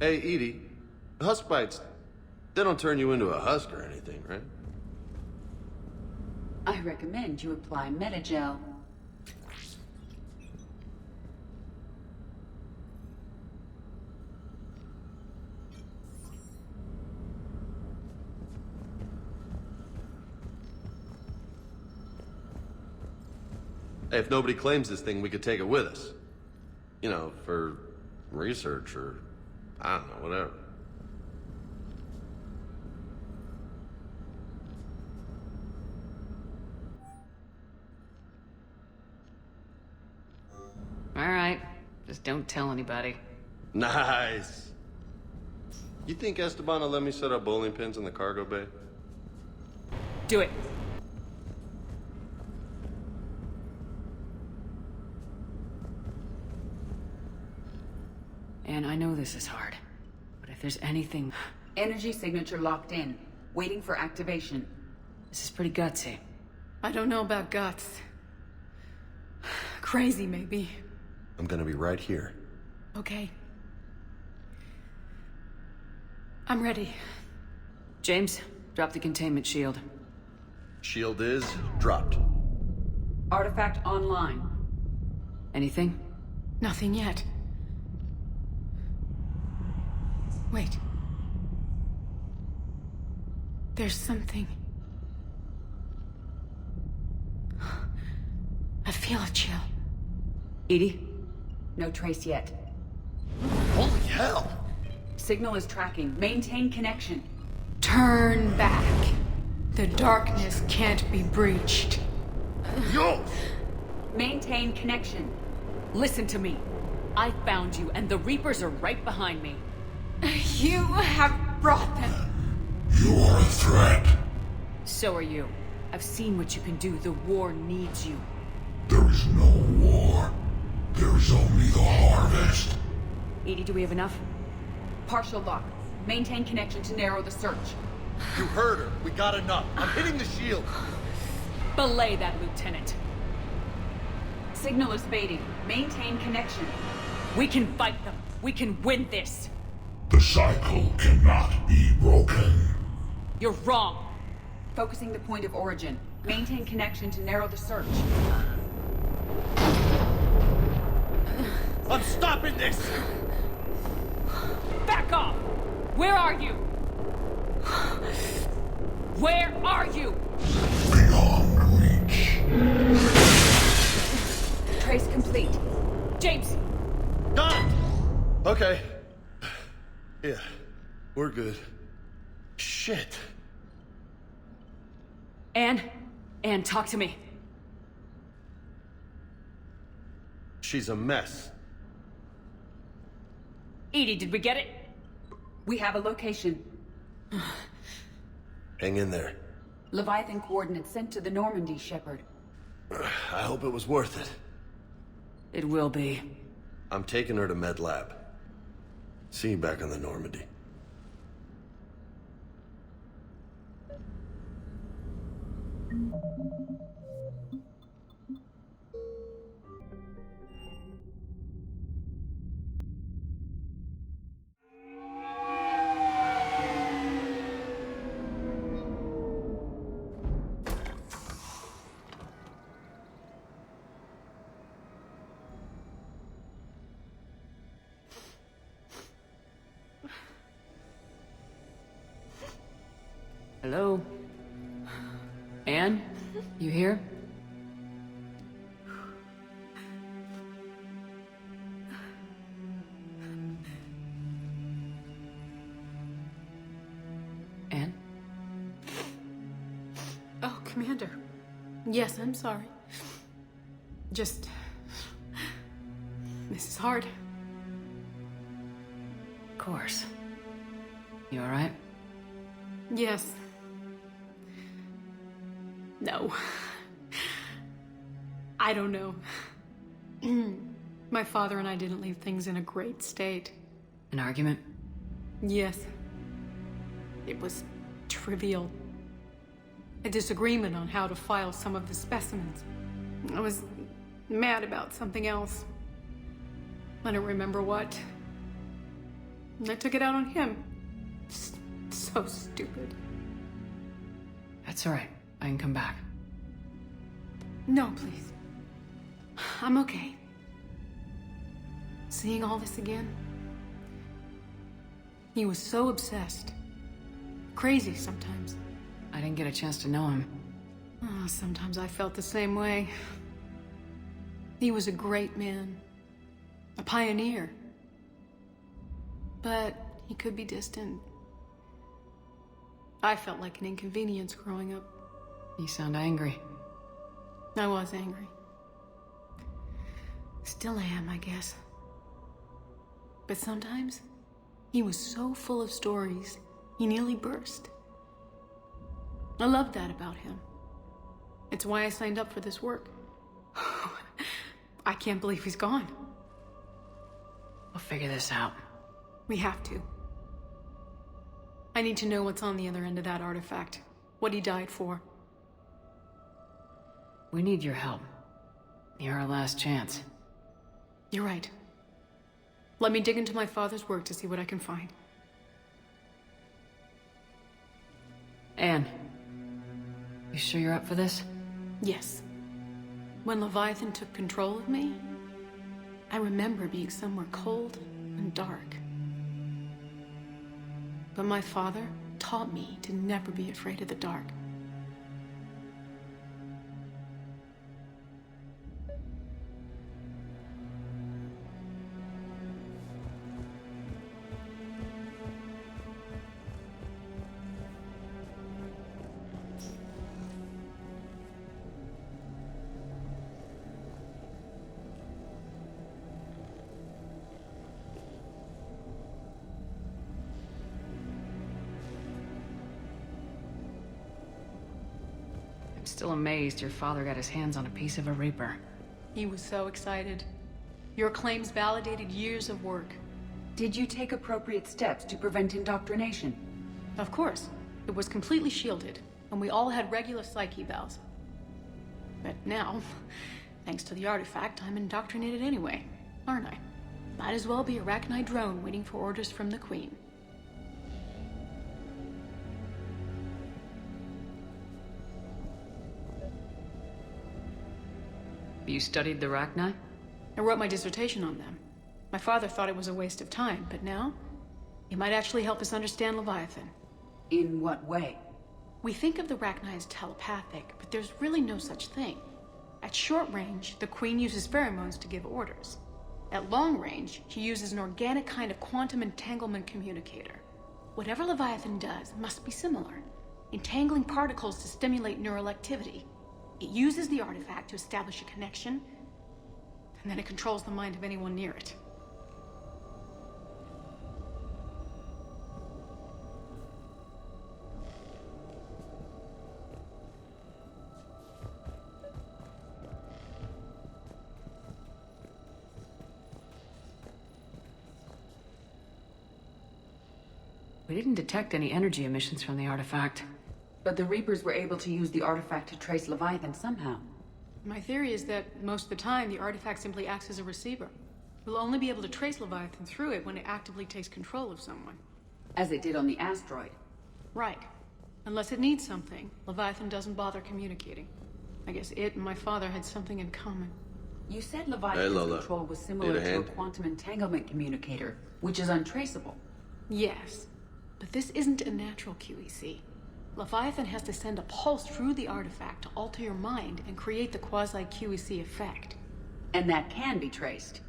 Hey, Edie, husk bites, they don't turn you into a husk or anything, right? I recommend you apply Metagel. Hey, if nobody claims this thing, we could take it with us. You know, for research or, I don't know, whatever. Alright, just don't tell anybody. Nice. You think Esteban will let me set up bowling pins in the cargo bay? Do it. And I know this is hard, but if there's anything... Energy signature locked in, waiting for activation. This is pretty gutsy. I don't know about guts. Crazy, maybe. I'm gonna be right here. Okay. I'm ready. James, drop the containment shield. Shield is dropped. Artifact online. Anything? Nothing yet. Wait. There's something. I feel a chill. Edie? No trace yet. Holy hell! Signal is tracking. Maintain connection. Turn back. The darkness can't be breached. Yo! Maintain connection. Listen to me. I found you, and the Reapers are right behind me. You have brought them. You are a threat. So are you. I've seen what you can do. The war needs you. There is no war. There is only the harvest. Edie, do we have enough? Partial lock. Maintain connection to narrow the search. You heard her. We got enough. I'm hitting the shield. Belay that, Lieutenant. Signal is fading. Maintain connection. We can fight them. We can win this. The cycle cannot be broken. You're wrong. Focusing the point of origin. Maintain connection to narrow the search. I'm stopping this! Back off! Where are you? Where are you? Beyond reach. Trace complete. James! Got it! Okay. Yeah, we're good. Shit. Anne, talk to me. She's a mess. Edie, did we get it? We have a location. Hang in there. Leviathan coordinates sent to the Normandy, Shepard. I hope it was worth it. It will be. I'm taking her to Med Lab. See you back on the Normandy. Hello? Anne? You here? Anne? Oh, Commander. Yes, I'm sorry. Just... This is hard. Of course. You alright? Yes. No. I don't know. My father and I didn't leave things in a great state. An argument? Yes. It was trivial. A disagreement on how to file some of the specimens. I was mad about something else. I don't remember what. And I took it out on him. So stupid. That's all right. I can come back. No, please. I'm okay. Seeing all this again? He was so obsessed. Crazy sometimes. I didn't get a chance to know him. Oh, sometimes I felt the same way. He was a great man. A pioneer. But he could be distant. I felt like an inconvenience growing up. You sound angry. I was angry. Still am, I guess. But sometimes, he was so full of stories, he nearly burst. I loved that about him. It's why I signed up for this work. I can't believe he's gone. We'll figure this out. We have to. I need to know what's on the other end of that artifact. What he died for. We need your help. You're our last chance. You're right. Let me dig into my father's work to see what I can find. Anne, you sure you're up for this? Yes. When Leviathan took control of me, I remember being somewhere cold and dark. But my father taught me to never be afraid of the dark. I'm still amazed your father got his hands on a piece of a Reaper. He was so excited. Your claims validated years of work. Did you take appropriate steps to prevent indoctrination? Of course. It was completely shielded, and we all had regular psych evals. But now, thanks to the artifact, I'm indoctrinated anyway, aren't I? Might as well be a Arachnite drone waiting for orders from the Queen. You studied the Rachni? I wrote my dissertation on them. My father thought it was a waste of time, but now, it might actually help us understand Leviathan. In what way? We think of the Rachni as telepathic, but there's really no such thing. At short range, the Queen uses pheromones to give orders. At long range, she uses an organic kind of quantum entanglement communicator. Whatever Leviathan does must be similar, entangling particles to stimulate neural activity. It uses the artifact to establish a connection, and then it controls the mind of anyone near it. We didn't detect any energy emissions from the artifact. But the Reapers were able to use the artifact to trace Leviathan somehow. My theory is that most of the time, the artifact simply acts as a receiver. We'll only be able to trace Leviathan through it when it actively takes control of someone. As it did on the asteroid. Right. Unless it needs something, Leviathan doesn't bother communicating. I guess it and my father had something in common. You said Leviathan's Lola. control was Need similar a to a hand? quantum entanglement communicator, which is untraceable. Yes, but this isn't a natural QEC. Leviathan has to send a pulse through the artifact to alter your mind and create the quasi-QEC effect. And that can be traced.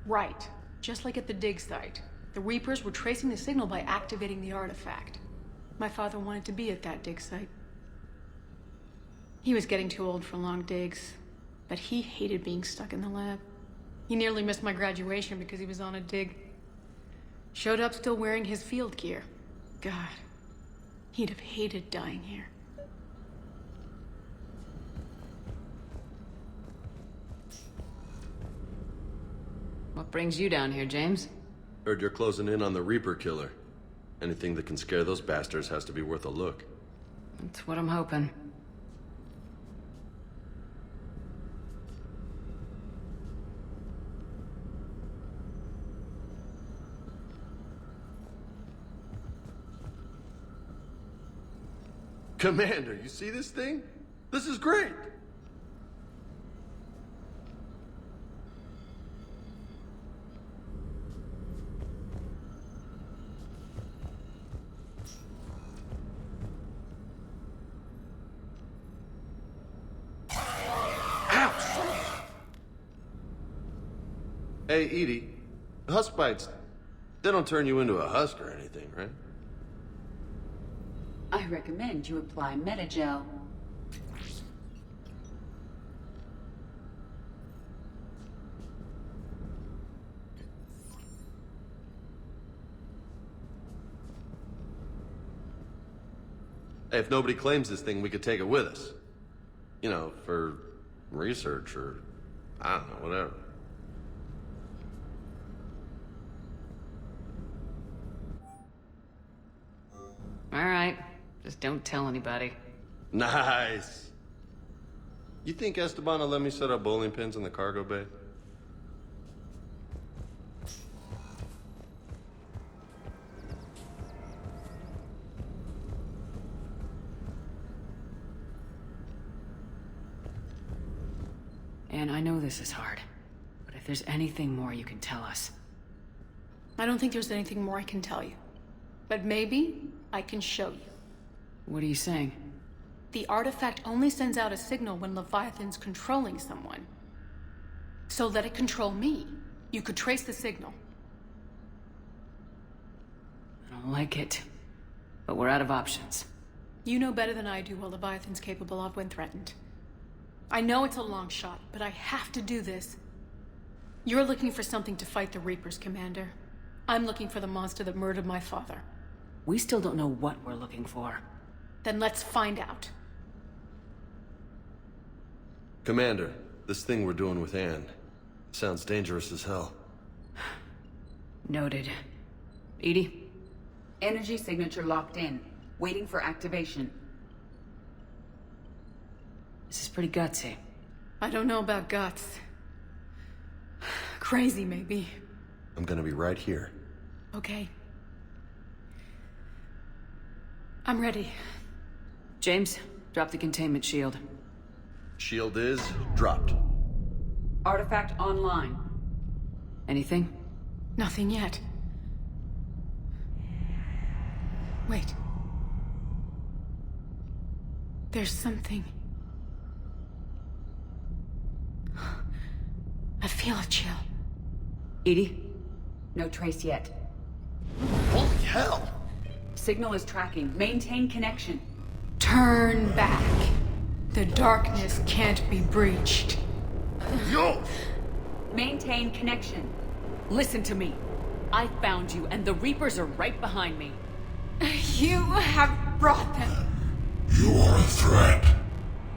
Right. Just like at the dig site. The Reapers were tracing the signal by activating the artifact. My father wanted to be at that dig site. He was getting too old for long digs, but he hated being stuck in the lab. He nearly missed my graduation because he was on a dig. Showed up still wearing his field gear. God, he'd have hated dying here. What brings you down here, James? Heard you're closing in on the Reaper killer. Anything that can scare those bastards has to be worth a look. That's what I'm hoping. Commander, you see this thing? This is great! Hey, Edie, husk bites, they don't turn you into a husk or anything, right? I recommend you apply Metagel. Hey, if nobody claims this thing, we could take it with us. You know, for research or, I don't know, whatever. All right. Just don't tell anybody. Nice. You think Esteban will let me set up bowling pins in the cargo bay? And I know this is hard, but if there's anything more you can tell us. I don't think there's anything more I can tell you. But maybe I can show you. What are you saying? The artifact only sends out a signal when Leviathan's controlling someone. So let it control me. You could trace the signal. I don't like it, but we're out of options. You know better than I do what Leviathan's capable of when threatened. I know it's a long shot, but I have to do this. You're looking for something to fight the Reapers, Commander. I'm looking for the monster that murdered my father. We still don't know what we're looking for. Then let's find out. Commander, this thing we're doing with Anne sounds dangerous as hell. Noted. Edie? Energy signature locked in. Waiting for activation. This is pretty gutsy. I don't know about guts. Crazy, maybe. I'm gonna be right here. Okay. I'm ready. James, drop the containment shield. Shield is dropped. Artifact online. Anything? Nothing yet. Wait. There's something. I feel a chill. Edie? No trace yet. Holy hell! Signal is tracking. Maintain connection. Turn back. The darkness can't be breached. Yo! Maintain connection. Listen to me. I found you, and the Reapers are right behind me. You have brought them. You are a threat.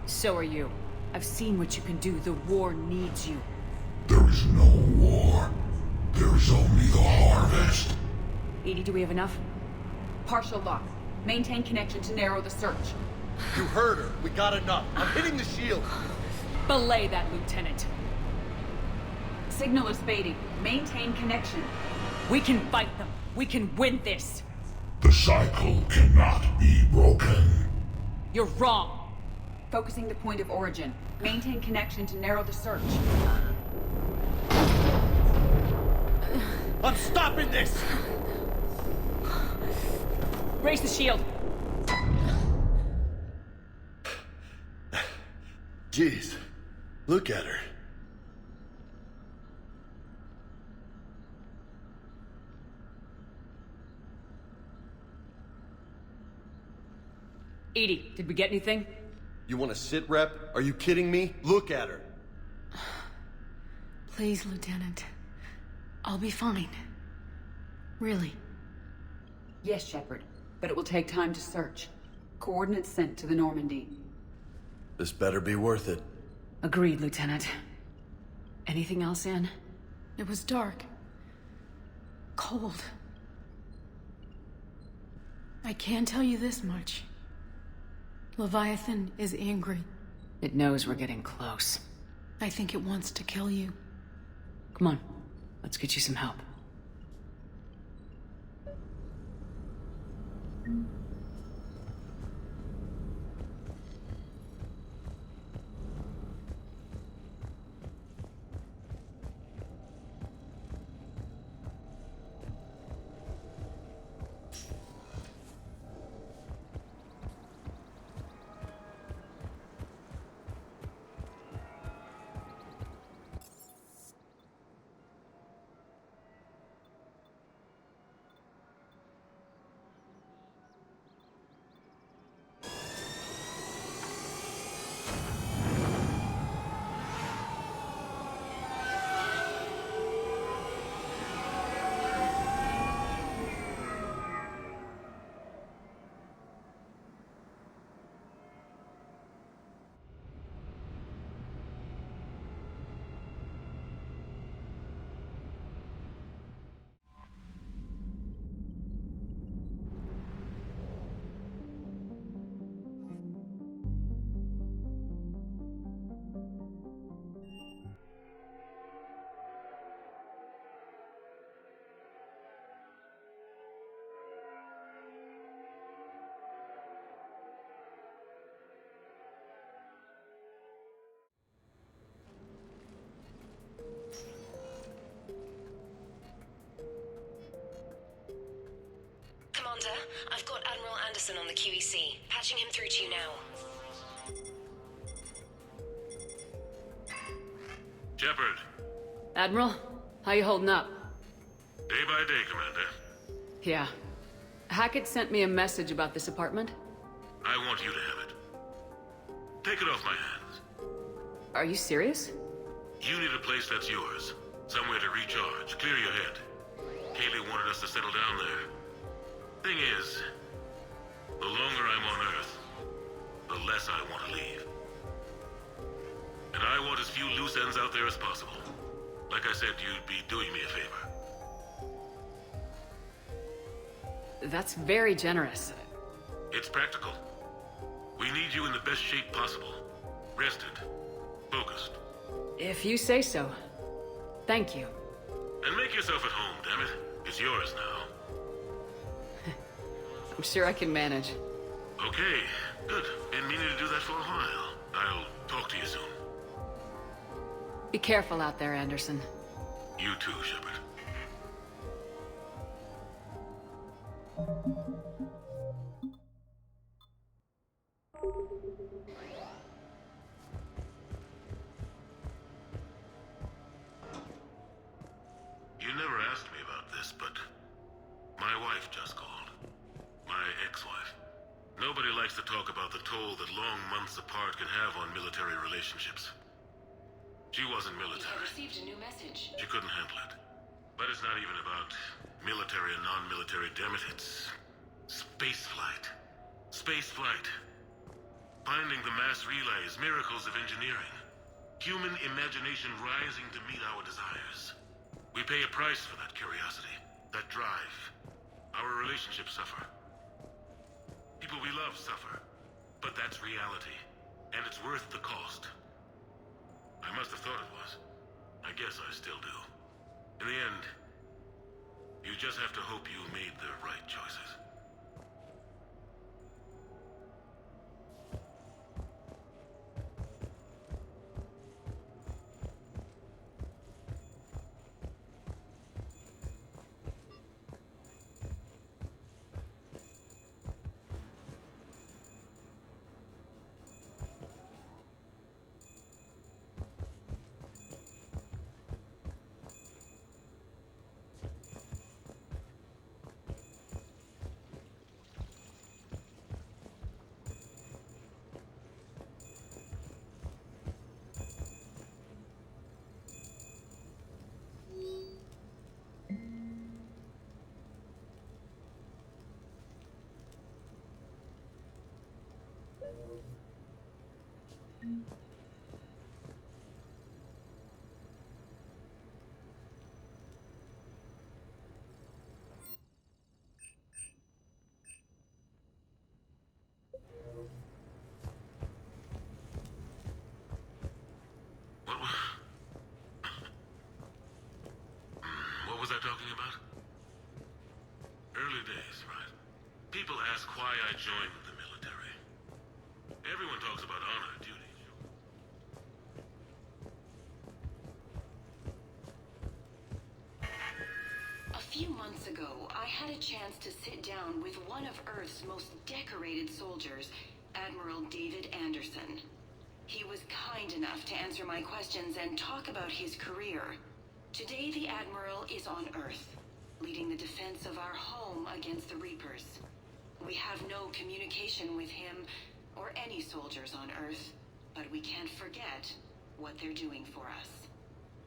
So are you. I've seen what you can do. The war needs you. There is no war. There is only the harvest. Edie, do we have enough? Partial lock. Maintain connection to narrow the search. You heard her. We got enough. I'm hitting the shield. Belay that, Lieutenant. Signal is fading. Maintain connection. We can fight them. We can win this. The cycle cannot be broken. You're wrong. Focusing the point of origin. Maintain connection to narrow the search. I'm stopping this! Raise the shield. Jeez. Look at her. Edie, did we get anything? You want to sit rep? Are you kidding me? Look at her. Please, Lieutenant. I'll be fine. Really. Yes, Shepard. But it will take time to search. Coordinates sent to the Normandy. This better be worth it. Agreed, Lieutenant. Anything else, Anne? It was dark. Cold. I can tell you this much. Leviathan is angry. It knows we're getting close. I think it wants to kill you. Come on, let's get you some help. Miranda. I've got Admiral Anderson on the QEC. Patching him through to you now. Shepard. Admiral, how you holding up? Day by day, Commander. Yeah. Hackett sent me a message about this apartment. I want you to have it. Take it off my hands. Are you serious? You need a place that's yours. Somewhere to recharge, clear your head. Kaylee wanted us to settle down there. Thing is, the longer I'm on Earth, the less I want to leave. And I want as few loose ends out there as possible. Like I said, you'd be doing me a favor. That's very generous. It's practical. We need you in the best shape possible. Rested. Focused. If you say so. Thank you. And make yourself at home, damn it. It's yours now. I'm sure I can manage. Okay, good. Been meaning to do that for a while. I'll talk to you soon. Be careful out there, Anderson. You too, Shepard. You never asked me about this, but my wife just called. My ex-wife. Nobody likes to talk about the toll that long months apart can have on military relationships. She wasn't military. You have received a new message. She couldn't handle it. But it's not even about military and non-military, damn it. It's spaceflight. Spaceflight. Finding the mass relays, miracles of engineering. Human imagination rising to meet our desires. We pay a price for that curiosity, that drive. Our relationships suffer. People we love suffer. But that's reality. And it's worth the cost. I must have thought it was. I guess I still do. In the end, you just have to hope you made the right choices. What was I talking about? Early days, right? People ask why I joined the military. Everyone talks about honor, duty. A few months ago, I had a chance to sit down with one of Earth's most decorated soldiers, Admiral David Anderson. He was kind enough to answer my questions and talk about his career. Today, the Admiral is on Earth, leading the defense of our home against the Reapers. We have no communication with him or any soldiers on Earth, but we can't forget what they're doing for us.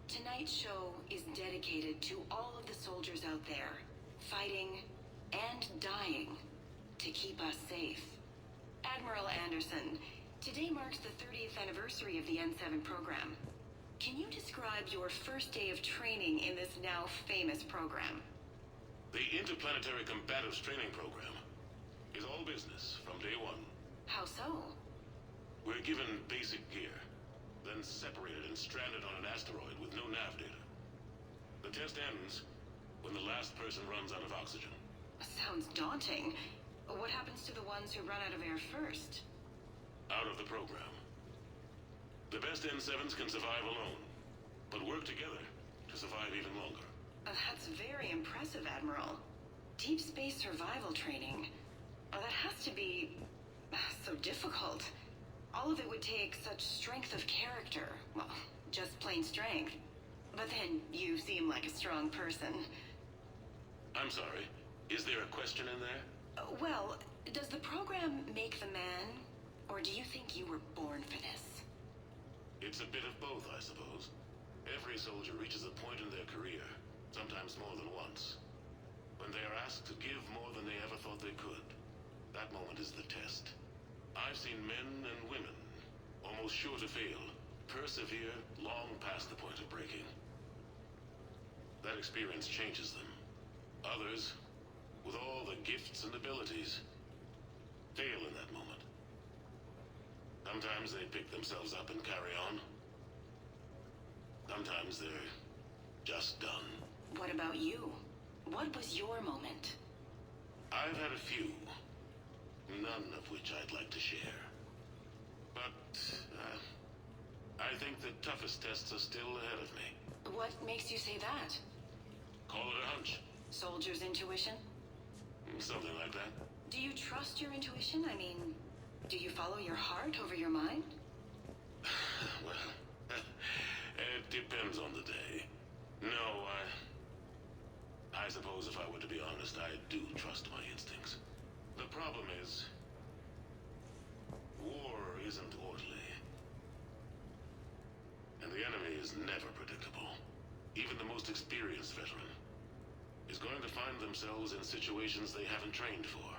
Tonight's show is dedicated to all of the soldiers out there, fighting and dying to keep us safe. Admiral Anderson, today marks the 30th anniversary of the N7 program. Can you describe your first day of training in this now famous program? The Interplanetary Combatives Training Program is all business from day one. How so? We're given basic gear, then separated and stranded on an asteroid with no nav data. The test ends when the last person runs out of oxygen. Sounds daunting. What happens to the ones who run out of air first? Out of the program. The best N7s can survive alone, but work together to survive even longer. That's very impressive, Admiral. Deep space survival training. Oh, that has to be so difficult. All of it would take such strength of character. Well, just plain strength. But then you seem like a strong person. I'm sorry. Is there a question in there? Well, does the program make the man, or do you think you were born for this? It's a bit of both, I suppose. Every soldier reaches a point in their career, sometimes more than once, when they are asked to give more than they ever thought they could. That moment is the test. I've seen men and women, almost sure to fail, persevere long past the point of breaking. That experience changes them. Others, with all the gifts and abilities, fail in that moment. Sometimes they pick themselves up and carry on. Sometimes they're just done. What about you? What was your moment? I've had a few, none of which I'd like to share. But, I think the toughest tests are still ahead of me. What makes you say that? Call it a hunch. Soldier's intuition? Something like that. Do you trust your intuition? I mean, do you follow your heart over your mind? Well, it depends on the day. No, I suppose if I were to be honest, I do trust my instincts. The problem is, war isn't orderly. And the enemy is never predictable. Even the most experienced veteran is going to find themselves in situations they haven't trained for.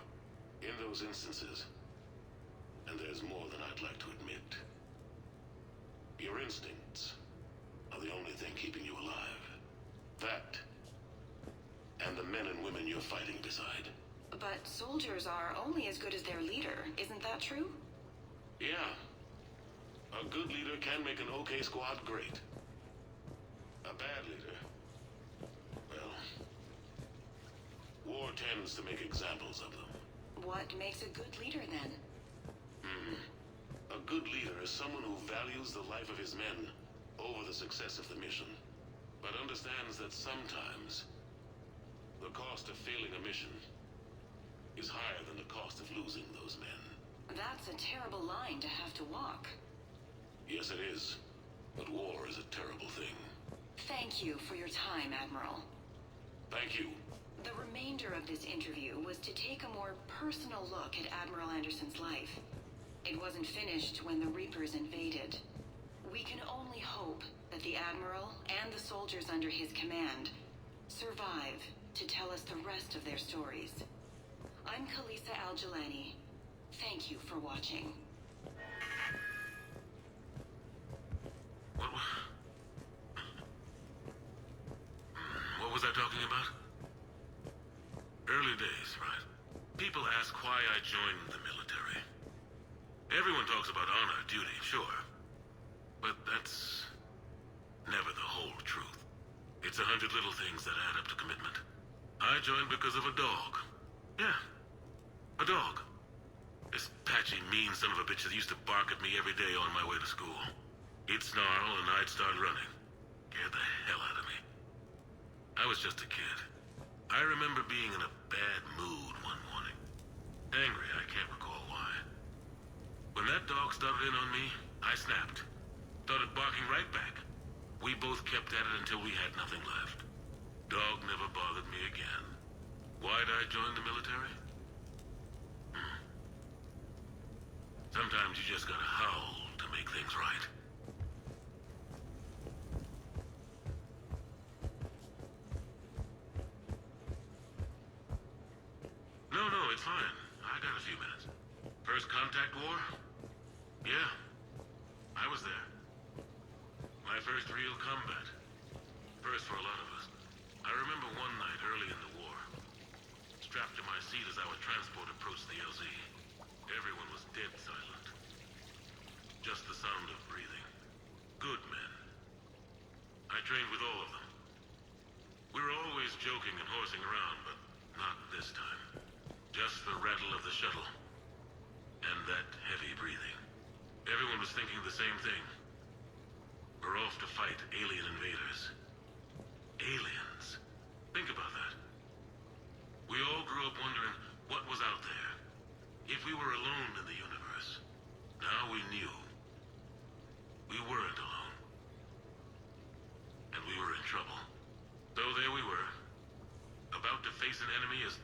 In those instances, and there's more than I'd like to admit, your instincts are the only thing keeping you alive. That, and the men and women you're fighting beside. But soldiers are only as good as their leader, isn't that true? Yeah. A good leader can make an okay squad great. A bad leader, well, war tends to make examples of them. What makes a good leader, then? A good leader is someone who values the life of his men over the success of the mission, but understands that sometimes the cost of failing a mission is higher than the cost of losing those men. That's a terrible line to have to walk. Yes, it is. But war is a terrible thing. Thank you for your time, Admiral. Thank you. The remainder of this interview was to take a more personal look at Admiral Anderson's life. It wasn't finished when the Reapers invaded. We can only hope that the Admiral and the soldiers under his command survive to tell us the rest of their stories. I'm Khaleesa Al-Jilani. Thank you for watching. What was I talking about? Early days, right? People ask why I joined the military. Everyone talks about honor, duty, sure. But that's never the whole truth. It's 100 little things that add up to commitment. I joined because of a dog. Yeah, a dog. This patchy, mean son of a bitch that used to bark at me every day on my way to school. He'd snarl and I'd start running. Scared the hell out of me. I was just a kid. I remember being in a bad mood one morning. Angry, I can't recall why. When that dog started in on me, I snapped. Started barking right back. We both kept at it until we had nothing left. Dog never bothered me again. Why'd I join the military? Sometimes you just gotta howl to make things right. No, it's fine. I got a few minutes. First contact war? Yeah. I was there. My first real combat. First for a lot of us. I remember one night early in the war. Strapped to my seat as our transport approached the LZ. Everyone was dead silent. Just the sound of breathing. Good men. I trained with all of them. We were always joking and horsing around, but not this time. Just the rattle of the shuttle. And that heavy breathing. Everyone was thinking the same thing. We're off to fight alien invaders. Aliens. Think about that. We all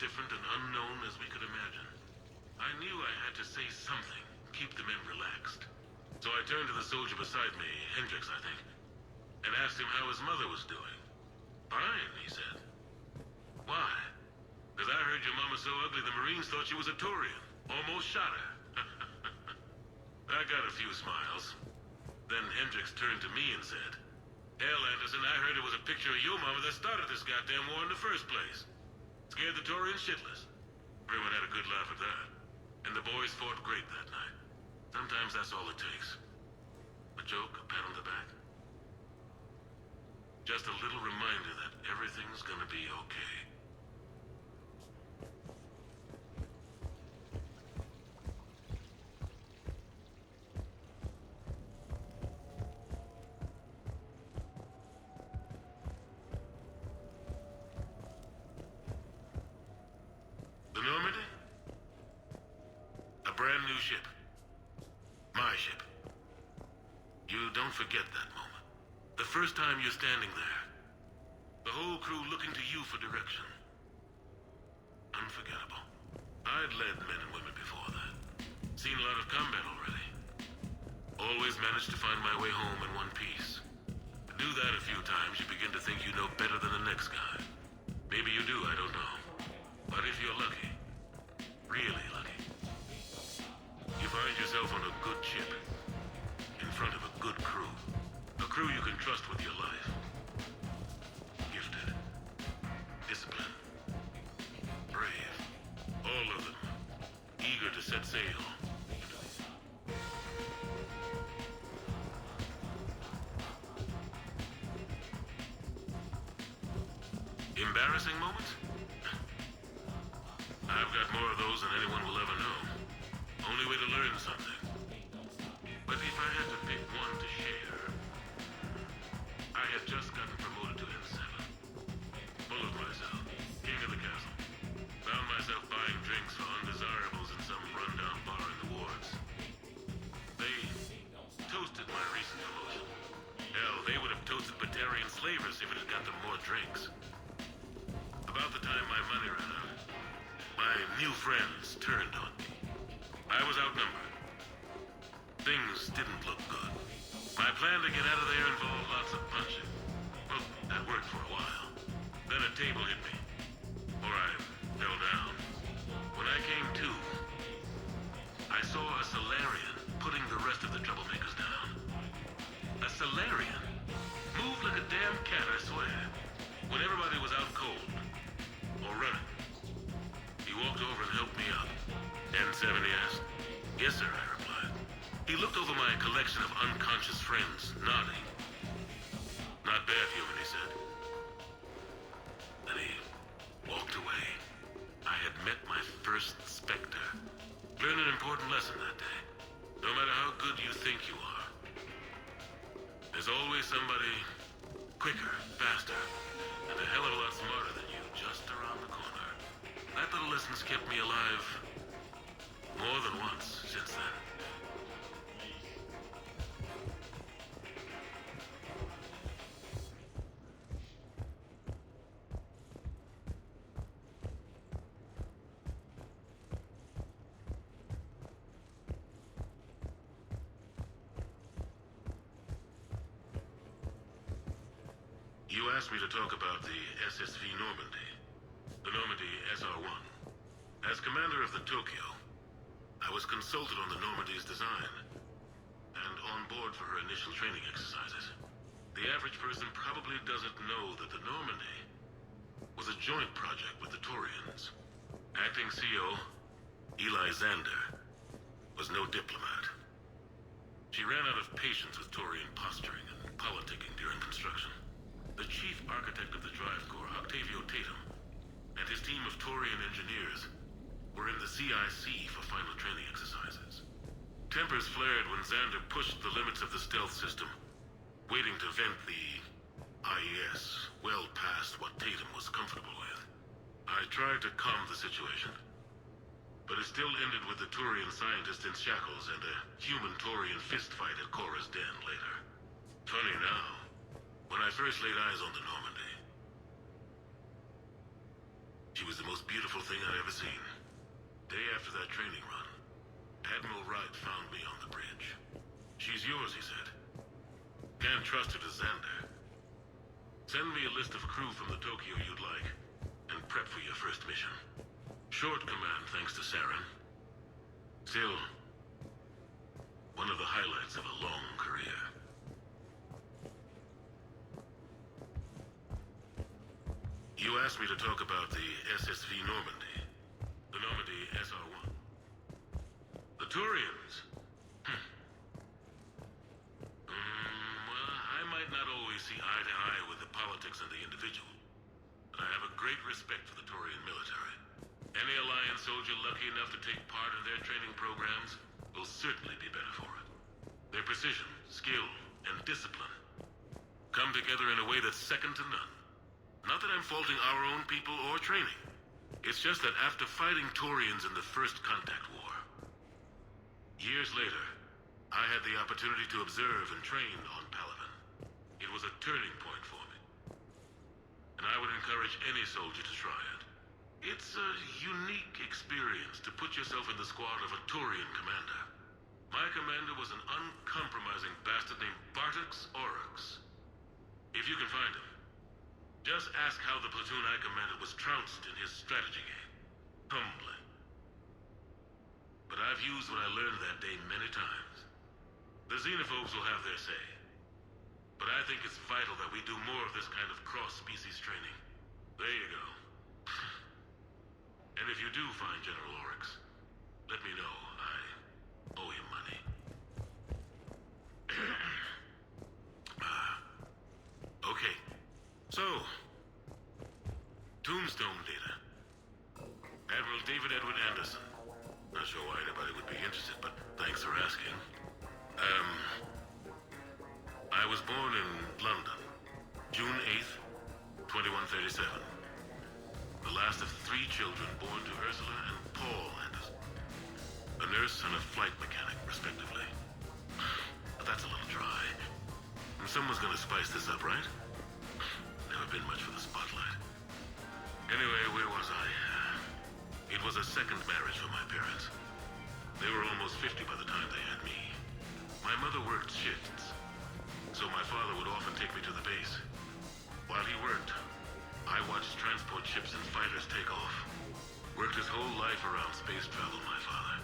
different and unknown as we could imagine. I knew I had to say something, keep the men relaxed. So I turned to the soldier beside me, Hendricks, I think, and asked him how his mother was doing. Fine, he said. Why? Because I heard your mama so ugly the Marines thought she was a Turian. Almost shot her. I got a few smiles. Then Hendricks turned to me and said, "Hell, Anderson, I heard it was a picture of your mama that started this goddamn war in the first place. Scared the Turians shitless." Everyone had a good laugh at that. And the boys fought great that night. Sometimes that's all it takes. A joke, a pat on the back. Just a little reminder that everything's gonna be okay. The Normandy? A brand new ship. My ship. You don't forget that moment. The first time you're standing there. The whole crew looking to you for direction. Unforgettable. I'd led men and women before that. Seen a lot of combat already. Always managed to find my way home in one piece. Do that a few times, you begin to think you know better than the next guy. Maybe you do, I don't know. But if you're lucky, really lucky, you find yourself on a good ship, in front of a good crew. A crew you can trust with your life. Gifted. Disciplined. Brave. All of them. Eager to set sail. Embarrassing moments? I've got more of those than anyone will ever know. Only way to learn something. But if I had to pick one to share, I had just gotten promoted to N7. Full of myself. King of the castle. Found myself buying drinks for undesirables in some rundown bar in the wards. They toasted my recent promotion. Hell, they would have toasted Batarian slavers if it had got them more drinks. About the time my money ran out, my new friends turned on me. I was outnumbered. Things didn't look good. My plan to get out of there involved lots of punching. Well, that worked for a while. Then a table hit me. Or I fell down. When I came to, I saw a Solarian putting the rest of the troublemakers down. A Solarian? Moved like a damn cat, I swear. When everybody was out cold. Or running. He walked over and helped me up. N7, he asked. "Yes, sir," I replied. He looked over my collection of unconscious friends, nodding. "Not bad, human," he said. Then he walked away. I had met my first Spectre. Learned an important lesson that day. No matter how good you think you are, there's always somebody quicker, faster, and a hell of a lot smarter than you just around the corner. That little lesson's kept me alive more than once since then. You asked me to talk about the SSV Normandy. The Normandy SR-1. As commander of the Tokyo, I was consulted on the Normandy's design and on board for her initial training exercises. The average person probably doesn't know that the Normandy was a joint project with the Turians. Acting CO, Zander, was no diplomat. She ran out of patience with Turian posturing and politicking during construction. The chief architect of the Drive Corps, Octavio Tatum, and his team of Turian engineers were in the CIC for final training exercises. Tempers flared when Zander pushed the limits of the stealth system, waiting to vent the IES well past what Tatum was comfortable with. I tried to calm the situation, but it still ended with the Turian scientist in shackles and a human Turian fistfight at Cora's den later. Funny now, when I first laid eyes on the Normandy, she was the most beautiful thing can't trust it to Zander. Send me a list of crew from the Tokyo you'd like, and prep for your first mission. Short command thanks to Saren. Still, one of the highlights of a long career. You asked me to talk about the SSV Normandy. The Normandy SR-1. The Turians. Well, I might not always see eye to eye with the politics and the individual, but I have a great respect for the Turian military. Any Alliance soldier lucky enough to take part in their training programs will certainly be better for it. Their precision, skill, and discipline come together in a way that's second to none. Not that I'm faulting our own people or training. It's just that after fighting Turians in the First Contact War, years later, I had the opportunity to observe and train on Palaven. It was a turning point for me. And I would encourage any soldier to try it. It's a unique experience to put yourself in the squad of a Turian commander. My commander was an uncompromising bastard named Bartux Oryx. If you can find him, just ask how the platoon I commanded was trounced in his strategy game. Humbling. But I've used what I learned that day many times. The xenophobes will have their say. But I think it's vital that we do more of this kind of cross-species training. There you go. And if you do find General Oryx, let me know. I owe him money. Okay. So, Tombstone data. Admiral David Edward Anderson. Not sure why anybody would be interested, but thanks for asking. I was born in London, June 8th, 2137. The last of 3 children born to Ursula and Paul Anderson. A nurse and a flight mechanic, respectively. But that's a little dry. And someone's gonna spice this up, right? Never been much for the spotlight. Anyway, where was I? It was a second marriage for my parents. They were almost 50 by the time they had me. My mother worked shifts, so my father would often take me to the base. While he worked, I watched transport ships and fighters take off. Worked his whole life around space travel, my father.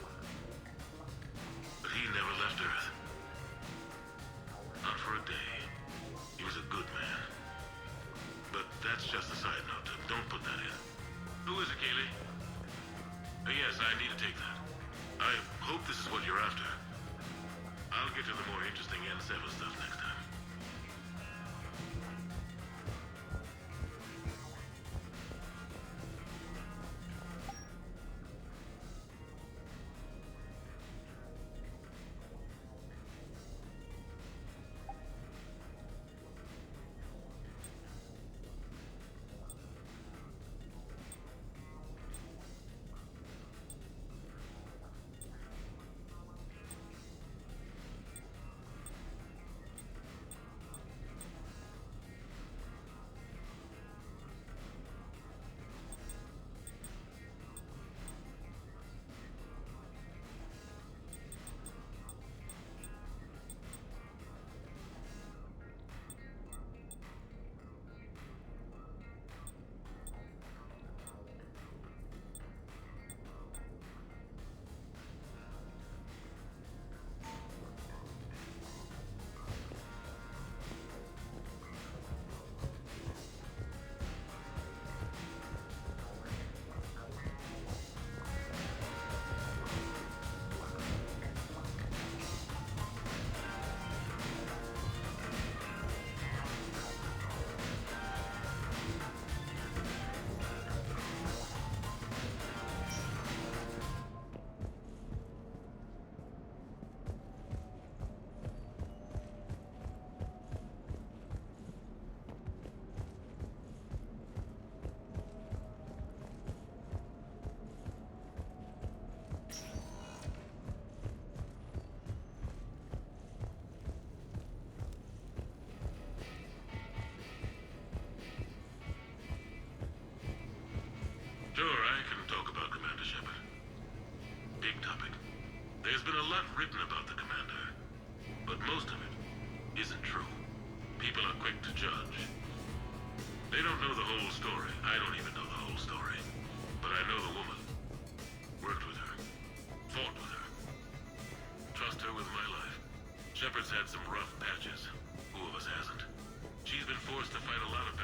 But he never left Earth. Not for a day. He was a good man. But that's just a side note. Don't put that in. Who is it, Kaylee? Yes, I need to take that. I hope this is what you're after. I'll get to the more interesting N7 stuff next time. her with my life. Shepard's had some rough patches. Who of us hasn't? She's been forced to fight a lot of